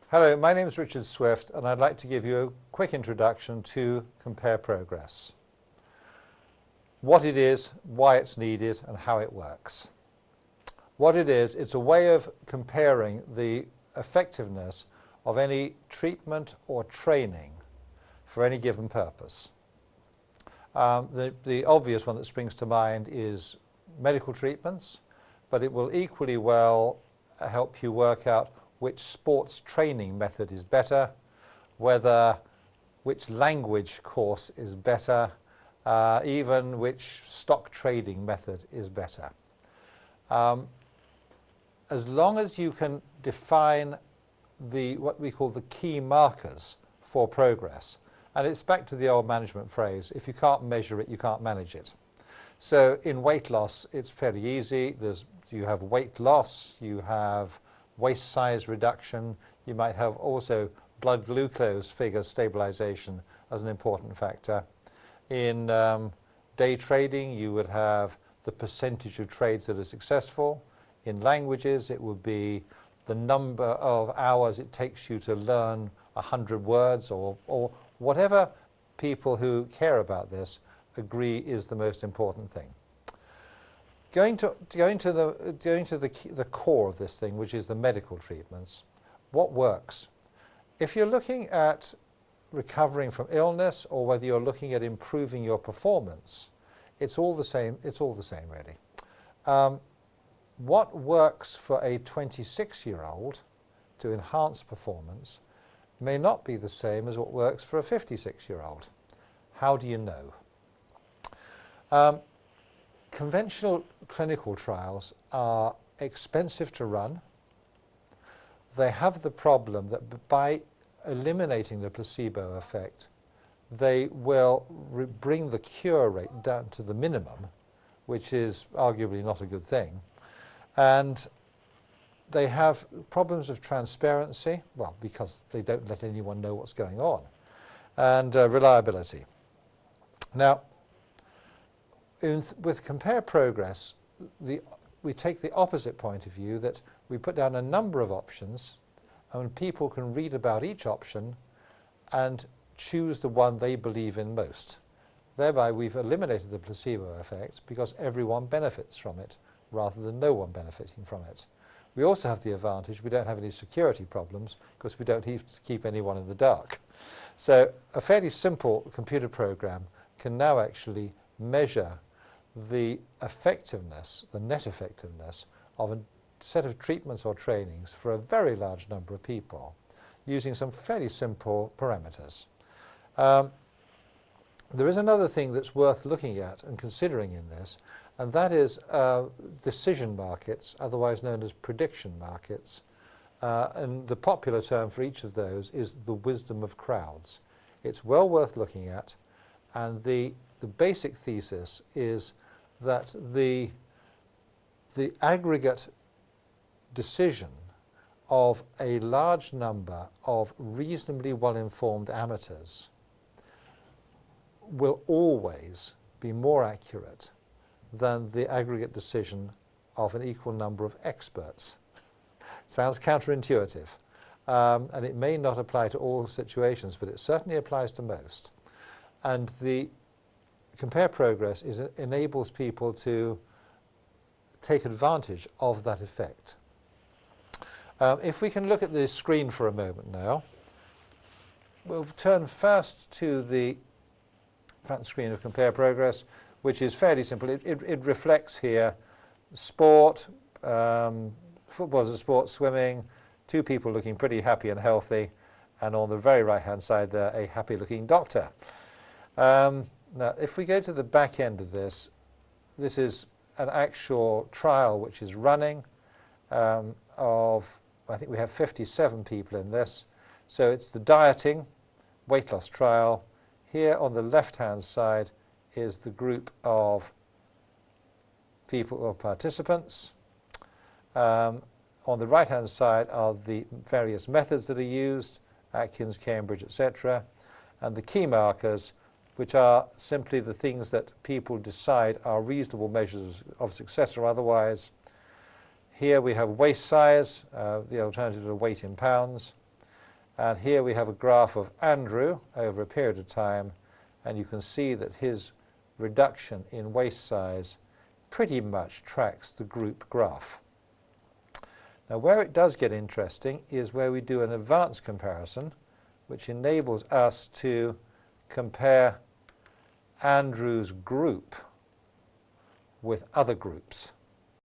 Hello, my name is Richard Swift, and I'd like to give you a quick introduction to Compare Progress. What it is, why it's needed, and how it works. What it is, it's a way of comparing the effectiveness of any treatment or training for any given purpose. The obvious one that springs to mind is medical treatments, but it will equally well help you work out which sports training method is better, which language course is better, even which stock trading method is better. As long as you can define what we call the key markers for progress, and it's back to the old management phrase, if you can't measure it, you can't manage it. So in weight loss, it's fairly easy. You have weight loss, you have waist size reduction, you might have also blood glucose figure stabilization as an important factor. In day trading, you would have the percentage of trades that are successful. In languages, it would be the number of hours it takes you to learn 100 words or whatever people who care about this agree is the most important thing. Going to the core of this thing, which is the medical treatments, what works? If you're looking at recovering from illness or whether you're looking at improving your performance, it's all the same. It's all the same, really. What works for a 26-year-old to enhance performance may not be the same as what works for a 56-year-old. How do you know? Conventional clinical trials are expensive to run. They have the problem that by eliminating the placebo effect, they will bring the cure rate down to the minimum, which is arguably not a good thing. And they have problems of transparency, well, because they don't let anyone know what's going on, and reliability. Now, with Compare Progress, we take the opposite point of view, that we put down a number of options and people can read about each option and choose the one they believe in most. Thereby we've eliminated the placebo effect because everyone benefits from it rather than no one benefiting from it. We also have the advantage we don't have any security problems because we don't have to keep anyone in the dark. So a fairly simple computer program can now actually measure the effectiveness, the net effectiveness of a set of treatments or trainings for a very large number of people using some fairly simple parameters. There is another thing that's worth looking at and considering in this, and that is decision markets, otherwise known as prediction markets. And the popular term for each of those is the wisdom of crowds. It's well worth looking at, and the basic thesis is that the aggregate decision of a large number of reasonably well-informed amateurs will always be more accurate than the aggregate decision of an equal number of experts. Sounds counterintuitive, and it may not apply to all situations, but it certainly applies to most. And the Compare Progress enables people to take advantage of that effect. If we can look at the screen for a moment now, we'll turn first to the front screen of Compare Progress, which is fairly simple. It reflects here sport, football as a sport, swimming, two people looking pretty happy and healthy, and on the very right-hand side there, a happy-looking doctor. Now, if we go to the back end of this, this is an actual trial which is running I think we have 57 people in this. So it's the dieting weight loss trial. Here on the left-hand side is the group of people or participants. On the right-hand side are the various methods that are used, Atkins, Cambridge, etc., and the key markers, which are simply the things that people decide are reasonable measures of success or otherwise. Here we have waist size, the alternative to weight in pounds. And here we have a graph of Andrew over a period of time, and you can see that his reduction in waist size pretty much tracks the group graph. Now where it does get interesting is where we do an advanced comparison, which enables us to compare Andrew's group with other groups.